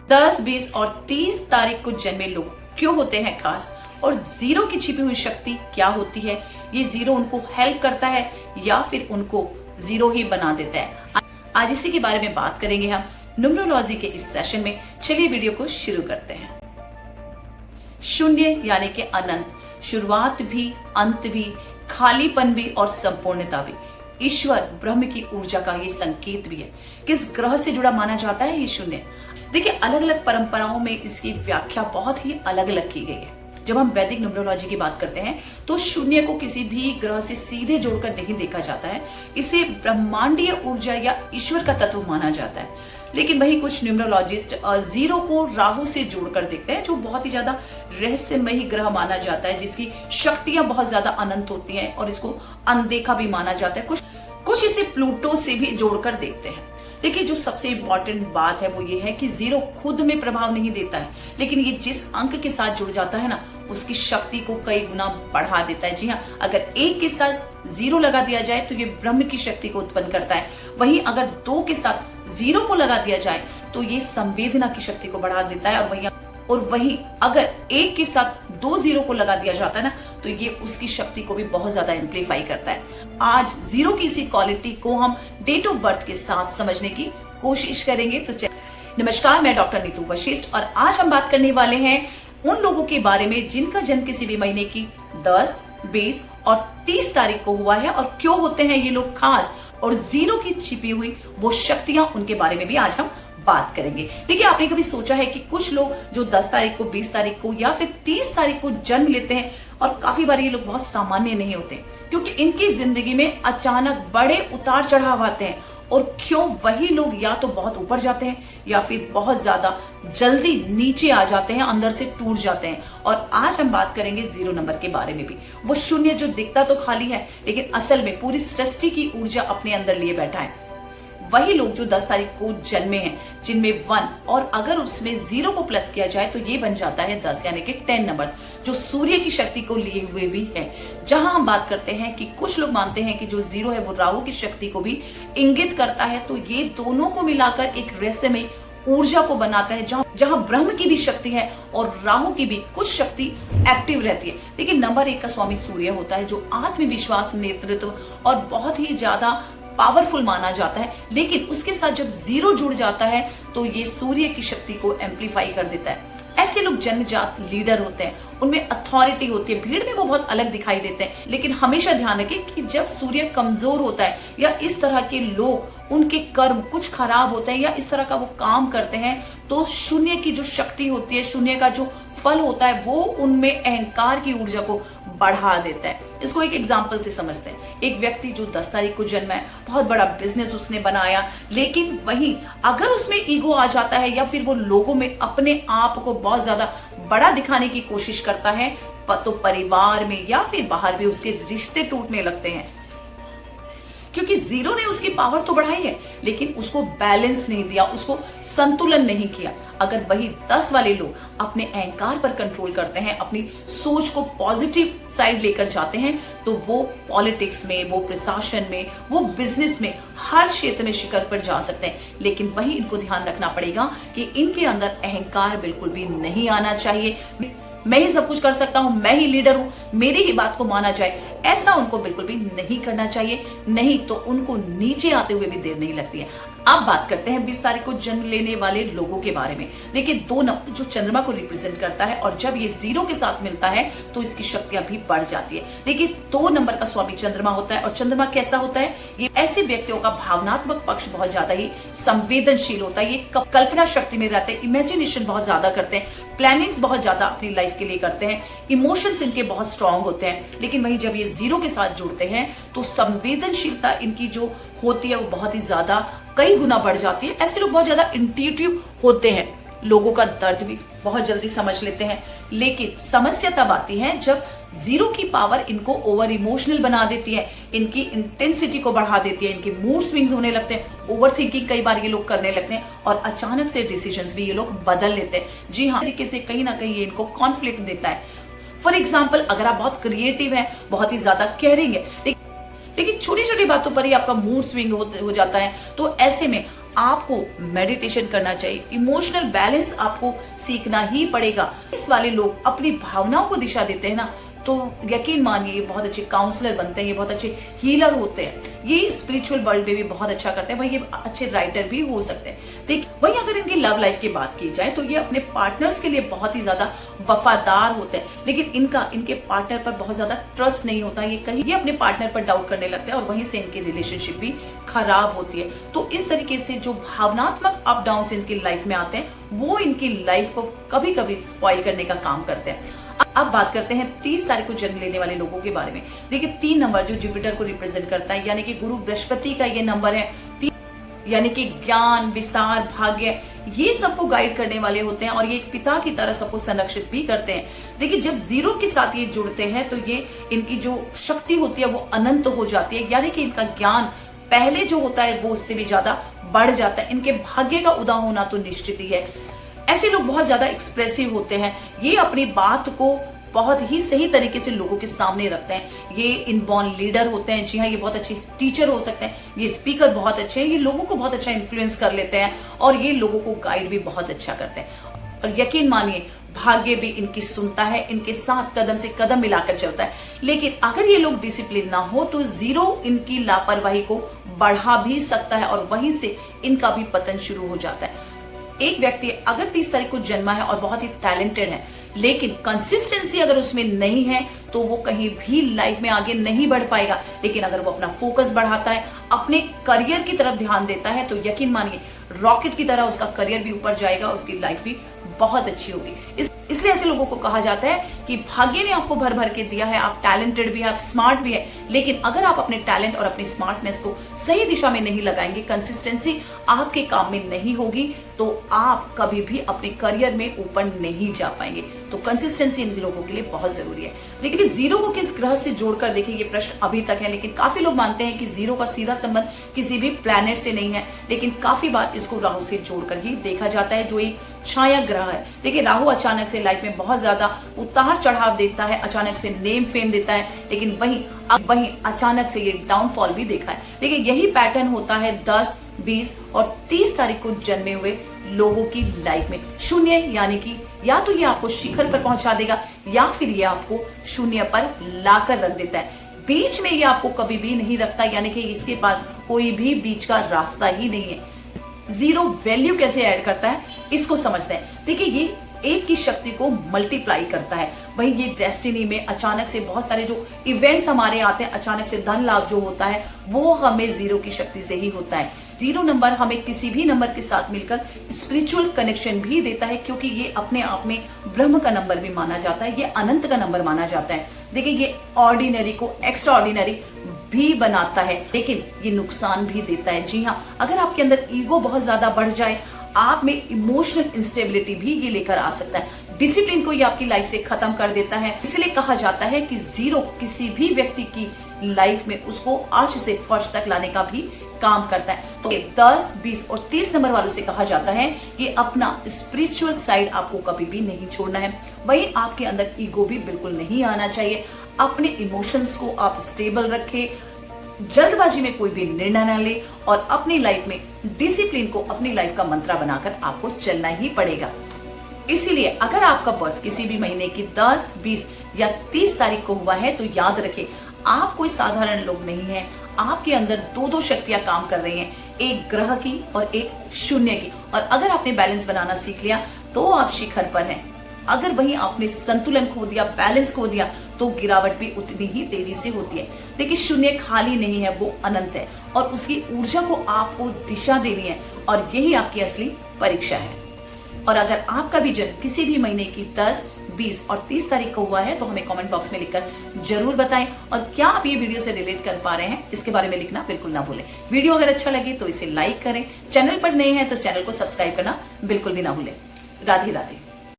10, 20 और 30 तारीख को जन्मे लोग क्यों होते हैं खास, और जीरो की छिपी हुई शक्ति क्या होती है, ये जीरो उनको हेल्प करता है या फिर उनको जीरो ही बना देता है। आज इसी के बारे में बात करेंगे हम न्यूमरोलॉजी के इस सेशन में। चलिए वीडियो को शुरू करते हैं। शून्य यानी कि अनंत, शुरुआत भी, अंत भी, खालीपन भी और संपूर्णता भी। ईश्वर ब्रह्म की ऊर्जा का ये संकेत भी है। किस ग्रह से जुड़ा माना जाता है ये शून्य? देखिए, अलग अलग परंपराओं में इसकी व्याख्या बहुत ही अलग अलग की गई है। जब हम वैदिक न्यूमरोलॉजी की बात करते हैं तो शून्य को किसी भी ग्रह से सीधे जोड़कर नहीं देखा जाता है। इसे ब्रह्मांडीय ऊर्जा या ईश्वर का तत्व माना जाता है। लेकिन वही कुछ न्यूमरोलॉजिस्ट जीरो को राहु से जोड़कर देखते हैं, जो बहुत ही ज्यादा रहस्यमयी ग्रह माना जाता है, जिसकी शक्तियां बहुत ज्यादा अनंत होती हैं और इसको अनदेखा भी माना जाता है। कुछ इसे प्लूटो से भी जोड़कर देखते हैं। देखिए, जो सबसे इंपॉर्टेंट बात है वो ये है कि जीरो खुद में प्रभाव नहीं देता है, लेकिन ये जिस अंक के साथ जुड़ जाता है ना, उसकी शक्ति को कई गुना बढ़ा देता है। जी हाँ, अगर एक के साथ जीरो लगा दिया जाए तो ये ब्रह्म की शक्ति को उत्पन्न करता है। वहीं अगर दो के साथ जीरो को लगा दिया जाए तो ये संवेदना की शक्ति को बढ़ा देता है। और वहीं अगर एक के साथ दो जीरो को लगा दिया जाता है ना, तो ये उसकी शक्ति को भी बहुत ज्यादा एम्पलीफाई करता है। आज जीरो की इसी क्वालिटी को हम डेट ऑफ बर्थ के साथ समझने की कोशिश करेंगे। तो नमस्कार, मैं डॉक्टर नीतू वशिष्ठ और आज हम बात करने वाले हैं उन लोगों के बारे में जिनका जन्म किसी भी महीने की 10, 20 और 30 तारीख को हुआ है, और क्यों होते हैं ये लोग खास, और जीरो की छिपी हुई वो शक्तियां, उनके बारे में भी आज हम बात करेंगे। देखिए, आपने कभी सोचा है कि कुछ लोग जो 10 तारीख को, 20 तारीख को या फिर 30 तारीख को जन्म लेते हैं, और काफी बार ये लोग बहुत सामान्य नहीं होते क्योंकि इनकी जिंदगी में अचानक बड़े उतार चढ़ाव आते हैं। और क्यों वही लोग या तो बहुत ऊपर जाते हैं या फिर बहुत ज्यादा जल्दी नीचे आ जाते हैं, अंदर से टूट जाते हैं। और आज हम बात करेंगे जीरो नंबर के बारे में भी। वो शून्य जो दिखता तो खाली है, लेकिन असल में पूरी सृष्टि की ऊर्जा अपने अंदर लिए बैठा है। वही लोग जो 10 तारीख को जन्मे हैं, जिनमें 1 और अगर उसमें जीरो को प्लस किया जाए तो ये बन जाता है 10 यानी कि 10 नंबर, जो सूर्य की शक्ति को लिए हुए भी है। जहां हम बात करते हैं कि कुछ लोग मानते हैं कि जो जीरो है वो राहु की शक्ति को भी इंगित करता है, तो ये दोनों को मिलाकर एक रहस्यमय ऊर्जा को बनाता है, जहां ब्रह्म की भी शक्ति है और राहु की भी कुछ शक्ति एक्टिव रहती है। देखिए, नंबर 1 का स्वामी सूर्य होता है, जो आत्मविश्वास, नेतृत्व और बहुत ही ज्यादा पावरफुल माना जाता है। लेकिन उसके साथ जब जीरो जुड़ जाता है तो ये सूर्य की शक्ति को एम्पलीफाई कर देता है। ऐसे लोग जन्मजात लीडर होते हैं, उनमें अथॉरिटी होती है, भीड़ में वो बहुत अलग दिखाई देते हैं। लेकिन हमेशा ध्यान रखें कि जब सूर्य कमजोर होता है या इस तरह के लोग, उनके कर्म कुछ खराब होते हैं या इस तरह का वो काम करते हैं, तो शून्य की जो शक्ति होती है, शून्य का जो फल होता है, वो उनमें अहंकार की ऊर्जा को बढ़ा देता है। इसको एक एग्जाम्पल से समझते हैं। एक व्यक्ति जो 10 तारीख को जन्मा है, बहुत बड़ा बिजनेस उसने बनाया, लेकिन वहीं अगर उसमें ईगो आ जाता है या फिर वो लोगों में अपने आप को बहुत ज्यादा बड़ा दिखाने की कोशिश करता है, तो परिवार में या फिर बाहर भी उसके रिश्ते टूटने लगते हैं। क्योंकि जीरो ने उसकी पावर तो बढ़ाई है, लेकिन उसको बैलेंस नहीं दिया, उसको संतुलन नहीं किया। अगर वही 10 वाले लोग अपने अहंकार पर कंट्रोल करते हैं, अपनी सोच को पॉजिटिव साइड लेकर जाते हैं, तो वो पॉलिटिक्स में, वो प्रशासन में, वो बिजनेस में, हर क्षेत्र में शिखर पर जा सकते हैं। लेकिन वही इनको ध्यान रखना पड़ेगा कि इनके अंदर अहंकार बिल्कुल भी नहीं आना चाहिए। मैं ही सब कुछ कर सकता हूं, मैं ही लीडर हूं, मेरी ही बात को माना जाए, ऐसा उनको बिल्कुल भी नहीं करना चाहिए। नहीं तो उनको नीचे आते हुए भी देर नहीं लगती है। अब बात करते हैं 20 तारीख को जन्म लेने वाले लोगों के बारे में। देखिए, 2 नंबर जो चंद्रमा को रिप्रेजेंट करता है, और जब ये जीरो के साथ मिलता है तो इसकी शक्तियां भी बढ़ जाती है। देखिए, 2 नंबर का स्वामी चंद्रमा होता है, और चंद्रमा कैसा होता है? ये ऐसे व्यक्तियों का भावनात्मक पक्ष बहुत ज्यादा ही संवेदनशील होता है। ये कल्पना शक्ति में रहते हैं, इमेजिनेशन बहुत ज्यादा करते हैं, प्लानिंग्स बहुत ज्यादा अपनी लाइफ के लिए करते हैं, इमोशंस इनके बहुत स्ट्रांग होते हैं। लेकिन वहीं जब ये जीरो के साथ जुड़ते हैं तो संवेदनशीलता इनकी जो होती है वो बहुत ही ज्यादा कई गुना बढ़ जाती है। ऐसे लोग बहुत ज्यादा इंट्यूटिव होते हैं, लोगों का दर्द भी बहुत जल्दी समझ लेते हैं। लेकिन समस्या तब आती है जब जीरो की पावर इनको ओवर इमोशनल बना देती है, इनकी इंटेंसिटी को बढ़ा देती है, इनके मूड स्विंग्स होने लगते हैं, ओवर थिंकिंग कई बार ये लोग करने लगते हैं, और अचानक से डिसीजंस भी ये लोग बदल लेते हैं। जी हाँ, तरीके से कहीं ना कहीं ये इनको कॉन्फ्लिक्ट देता है। फॉर एग्जाम्पल, अगर आप बहुत क्रिएटिव हैं, बहुत ही ज्यादा केयरिंग है, लेकिन छोटी छोटी बातों पर ही आपका मूड स्विंग हो जाता है, तो ऐसे में आपको मेडिटेशन करना चाहिए, इमोशनल बैलेंस आपको सीखना ही पड़ेगा। इस वाले लोग अपनी भावनाओं को दिशा देते हैं ना, तो यकीन मानिए ये बहुत अच्छे काउंसलर बनते हैं, ये बहुत अच्छे हीलर होते हैं, ये स्पिरिचुअल वर्ल्ड में भी बहुत अच्छा करते हैं, वही ये अच्छे राइटर भी हो सकते हैं। देखिए वही अगर इनकी लव लाइफ की बात की जाए तो ये अपने पार्टनर्स के लिए बहुत ही ज्यादा वफादार होते हैं, लेकिन इनके पार्टनर पर बहुत ज्यादा ट्रस्ट नहीं होता। ये अपने पार्टनर पर डाउट करने लगते हैं और वहीं से इनकी रिलेशनशिप भी खराब होती है। तो इस तरीके से जो भावनात्मक अप डाउन इनकी लाइफ में आते हैं वो इनकी लाइफ को कभी कभी स्पॉइल करने का काम करते हैं। अब बात करते हैं 30 तारीख को जन्म लेने वाले लोगों के बारे में। देखिए 3 नंबर जो जुपिटर को रिप्रेजेंट करता है, यानी कि गुरु बृहस्पति का ये नंबर है, यानी कि ज्ञान, विस्तार, भाग्य, ये सबको गाइड करने वाले होते हैं और ये एक पिता की तरह सबको संरक्षित भी करते हैं। देखिए जब 0 के साथ ये जुड़ते हैं तो ये इनकी जो शक्ति होती है वो अनंत हो जाती है, यानी कि इनका ज्ञान पहले जो होता है वो उससे भी ज्यादा बढ़ जाता है। इनके भाग्य का उदय होना तो निश्चित ही है। ऐसे लोग बहुत ज्यादा एक्सप्रेसिव होते हैं, ये अपनी बात को बहुत ही सही तरीके से लोगों के सामने रखते हैं। ये इनबॉर्न लीडर होते हैं, जी हाँ, ये बहुत अच्छे टीचर हो सकते हैं, ये स्पीकर बहुत अच्छे हैं, ये लोगों को बहुत अच्छा इन्फ्लुएंस कर लेते हैं और ये लोगों को गाइड भी बहुत अच्छा करते हैं। और यकीन मानिए भाग्य भी इनकी सुनता है, इनके साथ कदम से कदम मिलाकर चलता है। लेकिन अगर ये लोग डिसिप्लिन ना हो तो 0 इनकी लापरवाही को बढ़ा भी सकता है और वहीं से इनका भी पतन शुरू हो जाता है। एक व्यक्ति अगर 30 तारीख को जन्मा है और बहुत ही टैलेंटेड है, लेकिन कंसिस्टेंसी अगर उसमें नहीं है तो वो कहीं भी लाइफ में आगे नहीं बढ़ पाएगा। लेकिन अगर वो अपना फोकस बढ़ाता है, अपने करियर की तरफ ध्यान देता है, तो यकीन मानिए रॉकेट की तरह उसका करियर भी ऊपर जाएगा, उसकी लाइफ भी बहुत अच्छी होगी। इसलिए ऐसे लोगों को कहा जाता है कि भाग्य ने आपको भर भर के दिया है, आप टैलेंटेड भी है, आप स्मार्ट भी है, लेकिन अगर आप अपने टैलेंट और अपनी स्मार्टनेस को सही दिशा में नहीं लगाएंगे, कंसिस्टेंसी आपके काम में नहीं होगी, तो आप कभी भी अपने करियर में ऊपर नहीं जा पाएंगे। तो कंसिस्टेंसी इन लोगों के लिए बहुत जरूरी है। देखिए 0 को किस ग्रह से जोड़कर देखिए, ये प्रश्न अभी तक है, लेकिन काफी लोग मानते हैं कि 0 का सीधा संबंध किसी भी प्लैनेट से नहीं है, लेकिन काफी बार इसको राहु से जोड़कर ही देखा जाता है, जो एक छाया ग्रह है। देखिए राहु अचानक से लाइफ में बहुत ज्यादा उतार चढ़ाव देता है, अचानक से नेम फेम देता है, लेकिन वहीं अचानक से ये डाउनफॉल भी देखा है। देखिए यही पैटर्न होता है 10, 20 और 30 तारीख को जन्मे हुए लोगों की लाइफ में। 0 यानी कि या तो ये आपको शिखर पर पहुंचा देगा या फिर ये आपको 0 पर लाकर रख देता है। बीच में ये आपको कभी भी नहीं रखता, यानी कि इसके पास कोई भी बीच का रास्ता ही नहीं है। 0 वैल्यू कैसे ऐड करता है इसको समझते हैं। देखिए ये 1 की शक्ति को मल्टीप्लाई करता है। वहीं ये डेस्टिनी में अचानक से बहुत सारे जो इवेंट्स हमारे आते हैं, अचानक से धन लाभ जो होता है वो हमें 0 की शक्ति से ही होता है। 0 नंबर हमें किसी भी नंबर के साथ मिलकर स्पिरिचुअल कनेक्शन भी देता है, क्योंकि ये अपने आप में ब्रह्म का नंबर भी माना जाता है, ये अनंत का नंबर माना जाता है। देखिए ये ऑर्डिनरी को एक्स्ट्रा ऑर्डिनरी भी बनाता है, लेकिन ये नुकसान भी देता है। जी हाँ, अगर आपके अंदर ईगो बहुत ज्यादा बढ़ जाए, आप में इमोशनल इंस्टेबिलिटी भी ये लेकर आ सकता है। डिसिप्लिन को ये आपकी लाइफ से खत्म कर देता है। इसलिए कहा जाता है कि 0 किसी भी व्यक्ति की लाइफ में उसको अर्श से फर्श तक लाने का भी काम करता है। तो 10, 20 और 30 नंबर वालों से कहा जाता है कि अपना स्पिरिचुअल साइड आपको कभी भी नहीं छोड़ना है। वहीं आपके अंदर ईगो भी बिल्कुल नहीं आना चाहिए। अपने इमोशंस को आप स्टेबल रखें, जल्दबाजी में कोई भी निर्णय न ले और अपनी लाइफ में डिसिप्लिन को अपनी लाइफ का मंत्र बनाकर आपको चलना ही पड़ेगा। इसीलिए अगर आपका बर्थ किसी भी महीने की 10, 20 या 30 तारीख को हुआ है तो याद रखें, आप कोई साधारण लोग नहीं हैं। आपके अंदर 2 शक्तियां काम कर रही हैं, एक ग्रह की और एक 0 की। और अगर आपने बैलेंस बनाना सीख लिया तो आप शिखर पर हैं। अगर वहीं आपने संतुलन खो दिया, बैलेंस खो दिया, तो गिरावट भी उतनी ही तेजी से होती है। देखिए 0 खाली नहीं है, वो अनंत है और उसकी ऊर्जा को आपको दिशा देनी है और यही आपकी असली परीक्षा है। और अगर आपका भी जन्म किसी भी महीने की 10, 20 और 30 तारीख को हुआ है तो हमें कमेंट बॉक्स में लिखकर जरूर बताएं। और क्या आप ये वीडियो से रिलेट कर पा रहे हैं इसके बारे में लिखना बिल्कुल ना भूलें। वीडियो अगर अच्छा लगे तो इसे लाइक करें, चैनल पर नए हैं तो चैनल को सब्सक्राइब करना बिल्कुल भी ना भूलें। राधे राधे।